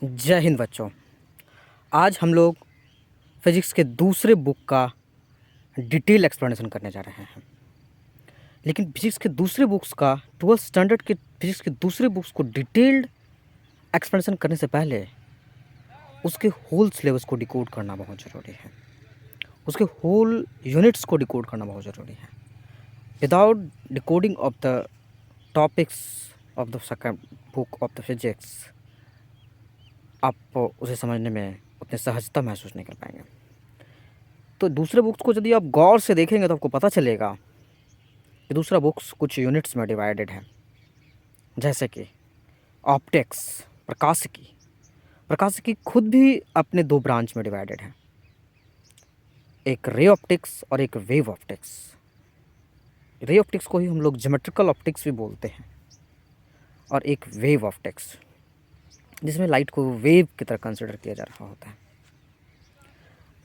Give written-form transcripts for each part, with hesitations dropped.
जय हिंद बच्चों। आज हम लोग फिजिक्स के दूसरे बुक का डिटेल एक्सप्लेनेशन करने जा रहे हैं। लेकिन फिजिक्स के दूसरे बुक्स का 12th स्टैंडर्ड के फिजिक्स के दूसरे बुक्स को डिटेल्ड एक्सप्लेनेशन करने से पहले उसके होल सिलेबस को डिकोड करना बहुत ज़रूरी है। उसके होल यूनिट्स को डिकोड करना बहुत ज़रूरी है। Without decoding of the topics of the second book of the physics आप उसे समझने में उतनी सहजता महसूस नहीं कर पाएंगे। तो दूसरे बुक्स को यदि आप गौर से देखेंगे तो आपको पता चलेगा कि दूसरा बुक्स कुछ यूनिट्स में डिवाइडेड है, जैसे कि ऑप्टिक्स, प्रकाशिकी। प्रकाशिकी खुद भी अपने दो ब्रांच में डिवाइडेड है, एक रे ऑप्टिक्स और एक वेव ऑप्टिक्स। रे ऑप्टिक्स को ही हम लोग ज्योमेट्रिकल ऑप्टिक्स भी बोलते हैं, और एक वेव ऑप्टिक्स जिसमें लाइट को वेव की तरह कंसिडर किया जा रहा होता है।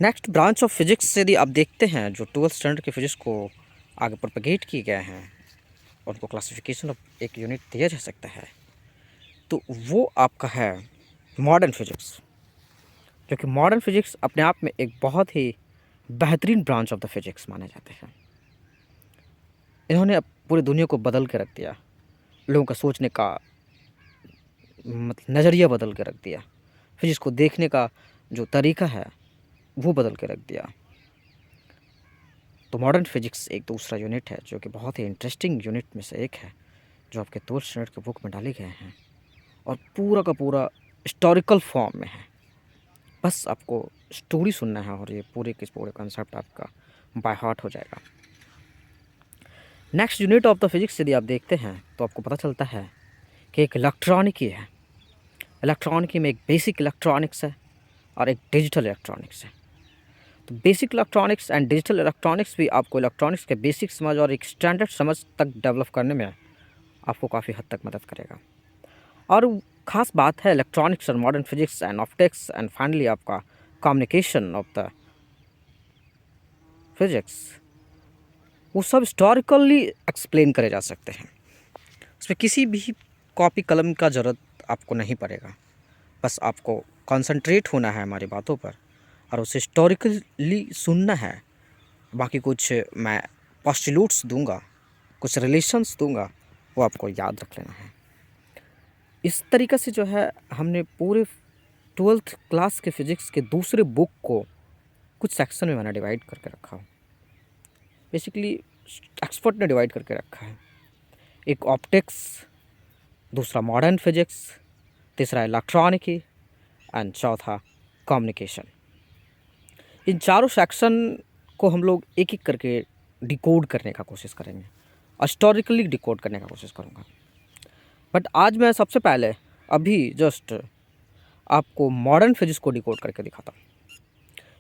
नेक्स्ट ब्रांच ऑफ फिजिक्स से यदि आप देखते हैं जो 12th स्टैंडर्ड के फिजिक्स को आगे प्रोपेगेट किए गए हैं और उनको क्लासिफिकेशन ऑफ एक यूनिट दिया जा सकता है, तो वो आपका है मॉडर्न फिजिक्स। क्योंकि मॉडर्न फिजिक्स अपने आप में एक बहुत ही बेहतरीन ब्रांच ऑफ द फिजिक्स माने जाते हैं। इन्होंने अब पूरी दुनिया को बदल के रख दिया, लोगों का सोचने का मतलब नज़रिया बदल के रख दिया, फिजिक्स को देखने का जो तरीका है वो बदल के रख दिया। तो मॉडर्न फिजिक्स एक दूसरा यूनिट है जो कि बहुत ही इंटरेस्टिंग यूनिट में से एक है, जो आपके 12th स्टैंडर्ड के बुक में डाले गए हैं और पूरा का पूरा हिस्टोरिकल फॉर्म में है। बस आपको स्टोरी सुनना है और ये पूरे के पूरे कॉन्सेप्ट आपका बाय हार्ट हो जाएगा। Next unit of the physics यदि आप देखते हैं तो आपको पता चलता है कि एक इलेक्ट्रॉनिकी है। इलेक्ट्रॉनिकी में एक बेसिक इलेक्ट्रॉनिक्स है और एक डिजिटल इलेक्ट्रॉनिक्स है। तो basic electronics and digital electronics भी आपको इलेक्ट्रॉनिक्स के बेसिक समझ और एक स्टैंडर्ड समझ तक डेवलप करने में आपको काफ़ी हद तक मदद करेगा। और ख़ास बात है इलेक्ट्रॉनिक्स और modern physics and optics and finally आपका कम्युनिकेशन ऑफ द फिजिक्स, वो सब हिस्टोरिकली एक्सप्लेन करे जा सकते हैं। उसमें किसी भी कॉपी कलम का ज़रूरत आपको नहीं पड़ेगा। बस आपको कंसंट्रेट होना है हमारी बातों पर और उसे हिस्टोरिकली सुनना है। बाकी कुछ मैं पोस्टुलेट्स दूंगा, कुछ रिलेशंस दूंगा, वो आपको याद रख लेना है। इस तरीक़े से जो है हमने पूरे 12th क्लास के फिज़िक्स के दूसरे बुक को कुछ सेक्शन में मैंने डिवाइड करके रखा हो। बेसिकली एक्सपर्ट ने डिवाइड करके रखा है, एक ऑप्टिक्स, दूसरा मॉडर्न फिजिक्स, तीसरा इलेक्ट्रॉनिकी एंड चौथा कम्युनिकेशन। इन चारों सेक्शन को हम लोग एक एक करके डिकोड करने का कोशिश करेंगे, हिस्टोरिकली डिकोड करने का कोशिश करूँगा। बट आज मैं सबसे पहले अभी जस्ट आपको मॉडर्न फिजिक्स को डिकोड करके दिखाता हूँ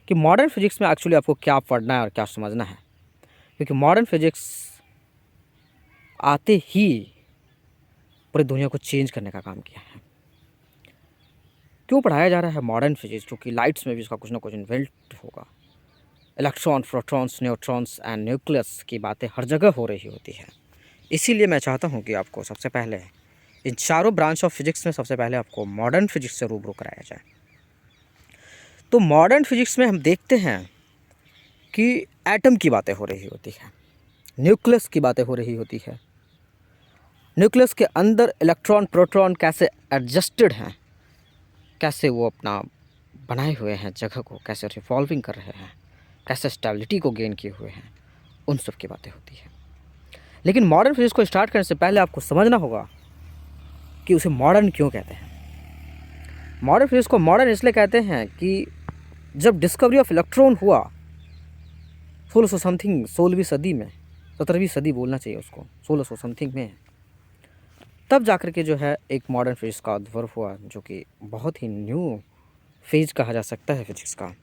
कि मॉडर्न फिजिक्स में एक्चुअली आपको क्या पढ़ना है और क्या समझना है। क्योंकि मॉडर्न फिजिक्स आते ही पूरी दुनिया को चेंज करने का काम किया है। क्यों पढ़ाया जा रहा है मॉडर्न फिजिक्स? क्योंकि लाइट्स में भी इसका कुछ ना कुछ इन्वेंट होगा। Electron, protons, neutrons and nucleus की बातें हर जगह हो रही होती है। इसीलिए मैं चाहता हूँ कि आपको सबसे पहले इन चारों ब्रांच ऑफ फिजिक्स में सबसे पहले आपको मॉडर्न फिजिक्स से रूबरू कराया जाए। तो मॉडर्न फिजिक्स में हम देखते हैं कि एटम की बातें हो रही होती है, न्यूक्लियस की बातें हो रही होती है। न्यूक्लियस के अंदर इलेक्ट्रॉन प्रोटॉन कैसे एडजस्टेड हैं, कैसे वो अपना बनाए हुए हैं जगह को, कैसे रिवॉल्विंग कर रहे हैं, कैसे स्टेबिलिटी को गेन किए हुए हैं, उन सब की बातें होती हैं। लेकिन मॉडर्न फिजिक्स को स्टार्ट करने से पहले आपको समझना होगा कि उसे मॉडर्न क्यों कहते हैं। मॉडर्न फिजिक्स को मॉडर्न इसलिए कहते हैं कि जब डिस्कवरी ऑफ इलेक्ट्रॉन हुआ 1600 समथिंग, 16वीं सदी में, 17वीं सदी बोलना चाहिए उसको, 1600 समथिंग में, तब जाकर के जो है एक मॉडर्न फिजिक्स का उद्भव हुआ, जो कि बहुत ही न्यू फेज कहा जा सकता है फिजिक्स का।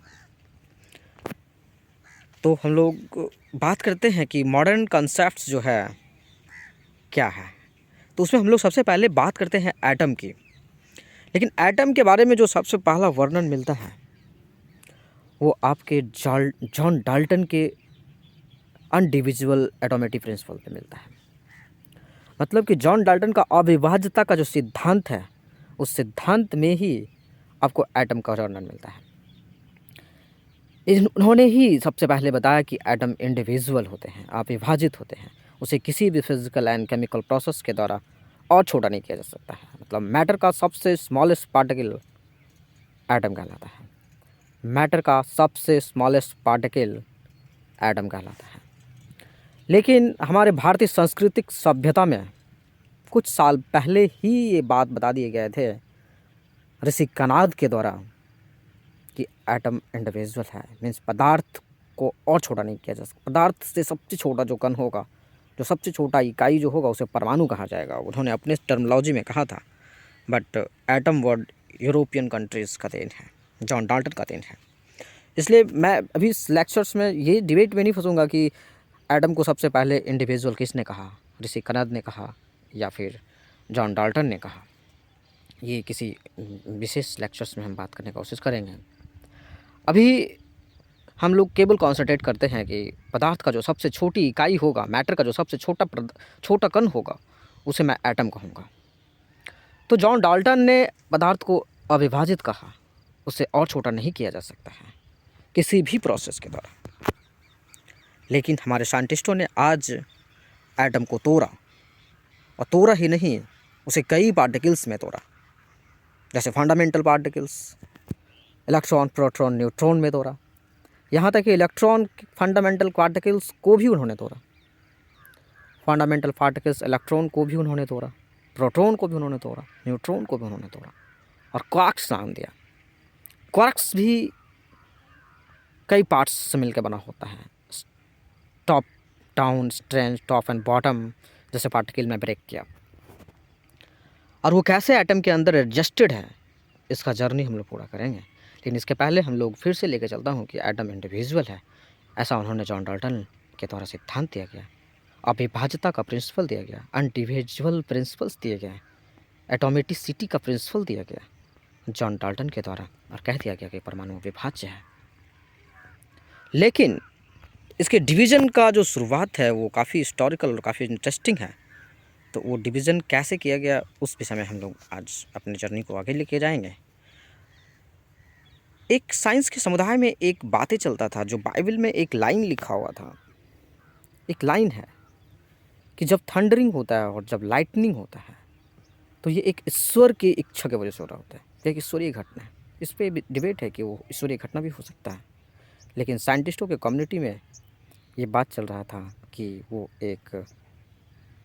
तो हम लोग बात करते हैं कि मॉडर्न कॉन्सेप्ट्स जो है क्या है, तो उसमें हम लोग सबसे पहले बात करते हैं एटम की। लेकिन एटम के बारे में जो सबसे पहला वर्णन मिलता है वो आपके जॉन डाल्टन के अनडिविजिबल एटॉमिक प्रिंसिपल पे मिलता है। मतलब कि जॉन डाल्टन का अविभाज्यता का जो सिद्धांत है, उस सिद्धांत में ही आपको एटम का वर्णन मिलता है। उन्होंने ही सबसे पहले बताया कि एटम इंडिविजुअल होते हैं, अविभाजित होते हैं, उसे किसी भी फिजिकल एंड केमिकल प्रोसेस के द्वारा और छोटा नहीं किया जा सकता है। मतलब मैटर का सबसे स्मॉलेस्ट पार्टिकल एटम कहलाता है। मैटर का सबसे स्मॉलेस्ट पार्टिकल एटम कहलाता है। लेकिन हमारे भारतीय सांस्कृतिक सभ्यता में कुछ साल पहले ही ये बात बता दिए गए थे ऋषि कनाद के द्वारा कि एटम इंडिविजुअल है, मीन्स पदार्थ को और छोटा नहीं किया जा सकता। पदार्थ से सबसे छोटा जो कण होगा, जो सबसे छोटा इकाई जो होगा, उसे परमाणु कहा जाएगा। उन्होंने अपने टर्मिनोलॉजी में कहा था, but atom word European countries का देन है, जॉन डाल्टन का देन है। इसलिए मैं अभी इस लेक्चर्स में ये डिबेट में नहीं फंसूंगा कि एटम को सबसे पहले इंडिविजुअल किसने कहा, ऋषि कनाद ने कहा या फिर जॉन डाल्टन ने कहा। ये किसी विशेष लेक्चर्स में हम बात करने की कोशिश करेंगे। अभी हम लोग केवल कॉन्सेंट्रेट करते हैं कि पदार्थ का जो सबसे छोटी इकाई होगा, मैटर का जो सबसे छोटा कण होगा, उसे मैं एटम कहूँगा। तो जॉन डाल्टन ने पदार्थ को अविभाजित कहा, उसे और छोटा नहीं किया जा सकता है किसी भी प्रोसेस के द्वारा। लेकिन हमारे साइंटिस्टों ने आज एटम को तोड़ा, और तोड़ा ही नहीं, उसे कई पार्टिकल्स में तोड़ा, जैसे fundamental particles, electron, proton, neutron में तोड़ा। यहाँ तक कि इलेक्ट्रॉन फंडामेंटल पार्टिकल्स को भी उन्होंने तोड़ा। फंडामेंटल पार्टिकल्स इलेक्ट्रॉन को भी उन्होंने तोड़ा, प्रोटॉन को भी उन्होंने तोड़ा, न्यूट्रॉन को भी उन्होंने तोड़ा, और क्वार्क्स नाम दिया। क्वार्क्स भी कई पार्ट्स से मिलकर बना होता है, top down, strength, top and bottom जैसे पार्टिकल में ब्रेक किया। और वो कैसे एटम के अंदर एडजस्टेड है, इसका जर्नी हम लोग पूरा करेंगे। लेकिन इसके पहले हम लोग फिर से लेके चलता हूँ कि एटम इंडिविजुअल है, ऐसा उन्होंने जॉन डाल्टन के द्वारा सिद्धांत दिया गया। अविभाज्यता का प्रिंसिपल दिया गया, इंडिविजुअल प्रिंसिपल्स दिए गए, एटोमेटिसिटी का प्रिंसिपल दिया गया जॉन डाल्टन के द्वारा, और कह दिया गया कि परमाणु अविभाज्य है। लेकिन इसके डिवीज़न का जो शुरुआत है वो काफ़ी हिस्टोरिकल और काफ़ी इंटरेस्टिंग है। तो वो डिवीज़न कैसे किया गया, उस विषय में हम लोग आज अपनी जर्नी को आगे लेके जाएंगे। एक साइंस के समुदाय में एक बातें चलता था, जो बाइबल में एक लाइन लिखा हुआ था। एक लाइन है कि जब थंडरिंग होता है और जब लाइटनिंग होता है, तो ये एक ईश्वर की इच्छा की वजह से हो रहा होता है, ये एक ईश्वरीय घटना है। इस पर डिबेट है कि वो ईश्वरीय घटना भी हो सकता है, लेकिन साइंटिस्टों के कम्युनिटी में ये बात चल रहा था कि वो एक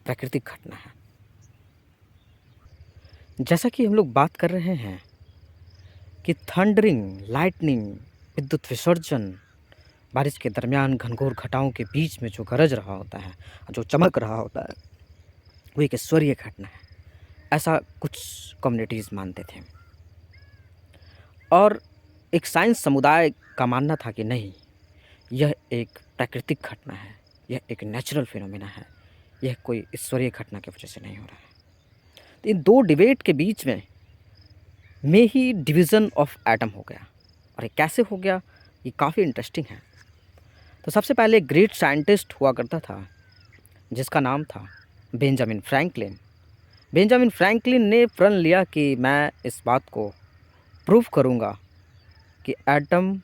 प्राकृतिक घटना है। जैसा कि हम लोग बात कर रहे हैं कि थंडरिंग, लाइटनिंग, विद्युत विसर्जन, बारिश के दरमियान घनघोर घटाओं के बीच में जो गरज रहा होता है, जो चमक रहा होता है, वो एक ईश्वरीय घटना है, ऐसा कुछ कम्युनिटीज़ मानते थे। और एक साइंस समुदाय का मानना था कि नहीं, यह एक प्राकृतिक घटना है, यह एक नेचुरल फिनोमेना है, यह कोई ईश्वरीय घटना की वजह से नहीं हो रहा है। तो इन दो डिबेट के बीच में ही डिवीज़न ऑफ एटम हो गया। और ये कैसे हो गया, ये काफ़ी इंटरेस्टिंग है। तो सबसे पहले एक ग्रेट साइंटिस्ट हुआ करता था जिसका नाम था बेंजामिन फ्रैंकलिन। बेंजामिन फ्रैंकलिन ने प्रण लिया कि मैं इस बात को प्रूव करूँगा कि एटम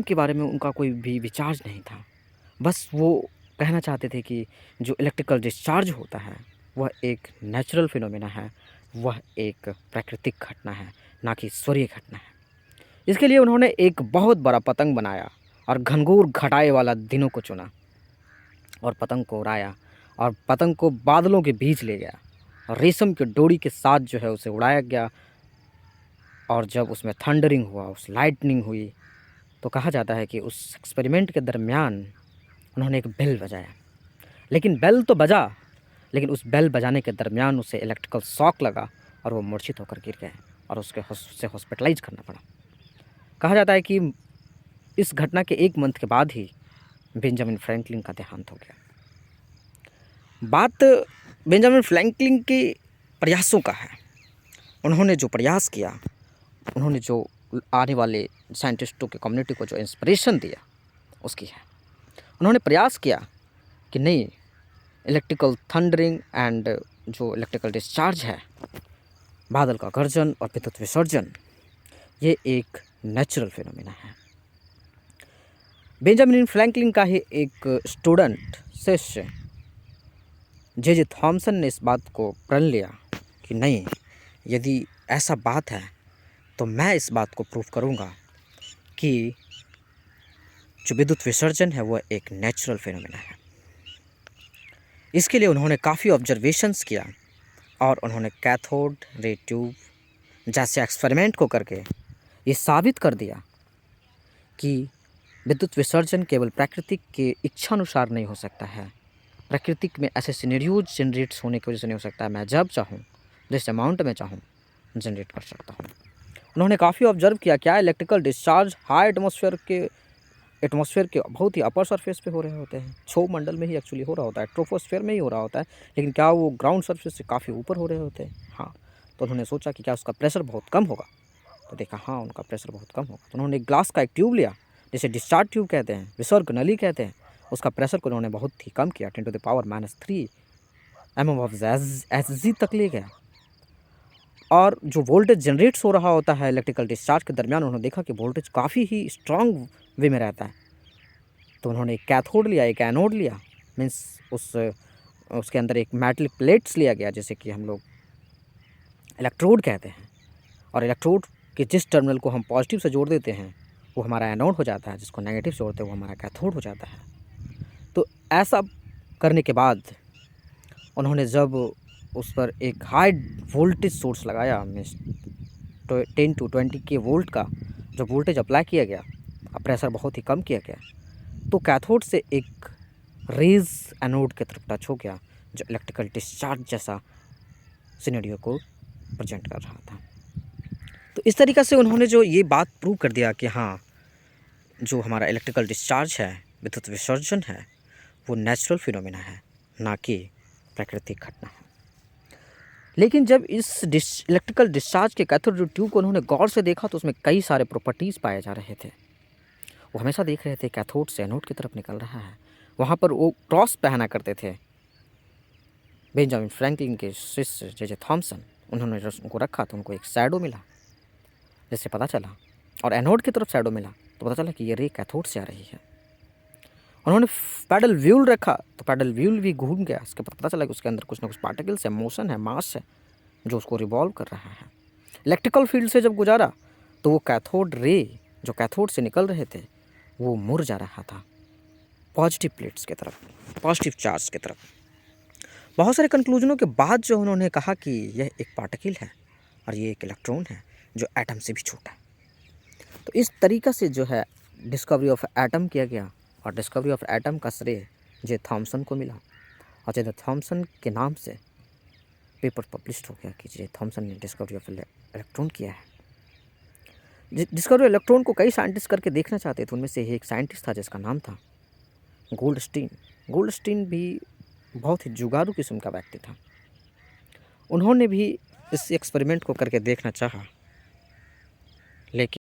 के बारे में उनका कोई भी विचार नहीं था। बस वो कहना चाहते थे कि जो इलेक्ट्रिकल डिस्चार्ज होता है वह एक नेचुरल फिनोमेना है, वह एक प्राकृतिक घटना है, ना कि ईश्वरीय घटना है। इसके लिए उन्होंने एक बहुत बड़ा पतंग बनाया और घनघोर घटाए वाला दिनों को चुना और पतंग को उड़ाया, और पतंग को बादलों के बीच ले गया और रेशम की डोरी के साथ जो है उसे उड़ाया गया। और जब उसमें थंडरिंग हुआ, उस लाइटनिंग हुई, तो कहा जाता है कि उस एक्सपेरिमेंट के दरमियान उन्होंने एक बेल बजाया। लेकिन बेल तो बजा, लेकिन उस बेल बजाने के दरमियान उसे इलेक्ट्रिकल शॉक लगा और वो मूर्छित होकर गिर गए और उसे हॉस्पिटलाइज करना पड़ा। कहा जाता है कि इस घटना के 1 मंथ के बाद ही बेंजामिन फ्रैंकलिन का देहांत हो गया। बात बेंजामिन फ्रैंकलिन के प्रयासों का है। उन्होंने जो प्रयास किया, उन्होंने जो आने वाले साइंटिस्टों के कम्युनिटी को जो इंस्पिरेशन दिया, उसकी है। उन्होंने प्रयास किया कि नहीं, इलेक्ट्रिकल थंडरिंग एंड जो इलेक्ट्रिकल डिस्चार्ज है बादल का गर्जन और विद्युत विसर्जन ये एक नेचुरल फिनोमेना है। बेंजामिन फ्रैंकलिन का ही एक स्टूडेंट शिष्य जे थॉमसन ने इस बात को प्रण लिया कि नहीं, यदि ऐसा बात है तो मैं इस बात को प्रूव करूंगा कि जो विद्युत विसर्जन है वह एक नेचुरल फिनोमेना है। इसके लिए उन्होंने काफ़ी ऑब्जर्वेशंस किया और उन्होंने कैथोड रे ट्यूब जैसे एक्सपेरिमेंट को करके ये साबित कर दिया कि विद्युत विसर्जन केवल प्राकृतिक के इच्छानुसार नहीं हो सकता है। प्राकृतिक में ऐसे सिनेरियोज जनरेट्स होने की वजह से नहीं हो सकता है। मैं जब चाहूँ, जिस अमाउंट में चाहूँ, जनरेट कर सकता हूँ। उन्होंने काफ़ी ऑब्जर्व किया क्या इलेक्ट्रिकल डिस्चार्ज हाई एटमॉस्फेयर के बहुत ही अपर सरफेस पे हो रहे होते हैं। क्षोभ मंडल में ही एक्चुअली हो रहा होता है, ट्रोपोस्फेयर में ही हो रहा होता है, लेकिन क्या वो ग्राउंड सरफेस से काफ़ी ऊपर हो रहे होते हैं? हाँ। तो उन्होंने सोचा कि क्या उसका प्रेशर बहुत कम होगा? तो देखा हाँ, उनका प्रेशर बहुत कम होगा। तो उन्होंने ग्लास का एक ट्यूब लिया, जिसे डिस्चार्ज ट्यूब कहते हैं, विसर्ग नली कहते हैं। उसका प्रेशर को उन्होंने बहुत ही कम किया, 10⁻³ mm तक ले गया। और जो वोल्टेज जनरेट्स हो रहा होता है इलेक्ट्रिकल डिस्चार्ज के दरमियान, उन्होंने देखा कि वोल्टेज काफ़ी ही स्ट्रांग वे में रहता है। तो उन्होंने एक कैथोड लिया, एक एनोड लिया, मीन्स उसके अंदर एक मेटल प्लेट्स लिया गया, जैसे कि हम लोग इलेक्ट्रोड कहते हैं। और इलेक्ट्रोड के जिस टर्मिनल को हम पॉजिटिव से जोड़ देते हैं वो हमारा एनोड हो जाता है, जिसको नेगेटिव से जोड़ते हैं वो हमारा कैथोड हो जाता है। तो ऐसा करने के बाद उन्होंने जब उस पर एक हाई वोल्टेज सोर्स लगाया, मीन्स 10 to 20 के वोल्ट का जब वोल्टेज अप्लाई किया गया और प्रेशर बहुत ही कम किया गया, तो कैथोड से एक रेज एनोड की तरफ टच हो गया, जो इलेक्ट्रिकल डिस्चार्ज जैसा सिनेरियो को प्रेजेंट कर रहा था। तो इस तरीक़े से उन्होंने जो ये बात प्रूव कर दिया कि हाँ, जो हमारा इलेक्ट्रिकल डिस्चार्ज है, विद्युत विसर्जन है, वो नेचुरल फिनोमेना है, ना कि प्राकृतिक घटना है। लेकिन जब इस इलेक्ट्रिकल डिस्चार्ज के कैथोड रे ट्यूब को उन्होंने गौर से देखा तो उसमें कई सारे प्रॉपर्टीज़ पाए जा रहे थे। वो हमेशा देख रहे थे कैथोड से एनोड की तरफ निकल रहा है। वहाँ पर वो क्रॉस पहना करते थे। बेंजामिन फ्रैंकलिन के शिष्य जे थॉमसन, उन्होंने जब उनको रखा तो उनको एक शैडो मिला, जिससे पता चला, और एनोड की तरफ शैडो मिला तो पता चला कि ये रे कैथोड से आ रही है। उन्होंने पैडल व्हील रखा तो पैडल व्हील भी घूम गया। इसके बाद पता चला कि उसके अंदर कुछ ना कुछ पार्टिकल्स है, मोशन है, मास है, जो उसको रिवॉल्व कर रहा है। इलेक्ट्रिकल फील्ड से जब गुजारा तो वो कैथोड रे जो कैथोड से निकल रहे थे वो मुड़ जा रहा था पॉजिटिव प्लेट्स की तरफ, पॉजिटिव चार्ज की तरफ। बहुत सारे कंक्लूजनों के बाद जो उन्होंने कहा कि यह एक पार्टिकल है और ये एक इलेक्ट्रॉन है जो एटम से भी छोटा है। तो इस तरीक़ा से जो है डिस्कवरी ऑफ एटम किया गया, और डिस्कवरी ऑफ एटम का श्रेय जे थॉमसन को मिला, और जे थॉमसन के नाम से पेपर पब्लिश हो गया कि जे थॉमसन ने डिस्कवरी ऑफ इलेक्ट्रॉन किया है। डिस्कवरी इलेक्ट्रॉन को कई साइंटिस्ट करके देखना चाहते थे। उनमें से एक साइंटिस्ट था जिसका नाम था गोल्डस्टीन। गोल्डस्टीन भी बहुत ही जुगाड़ू किस्म का व्यक्ति था। उन्होंने भी इस एक्सपेरिमेंट को करके देखना चाहा, लेकिन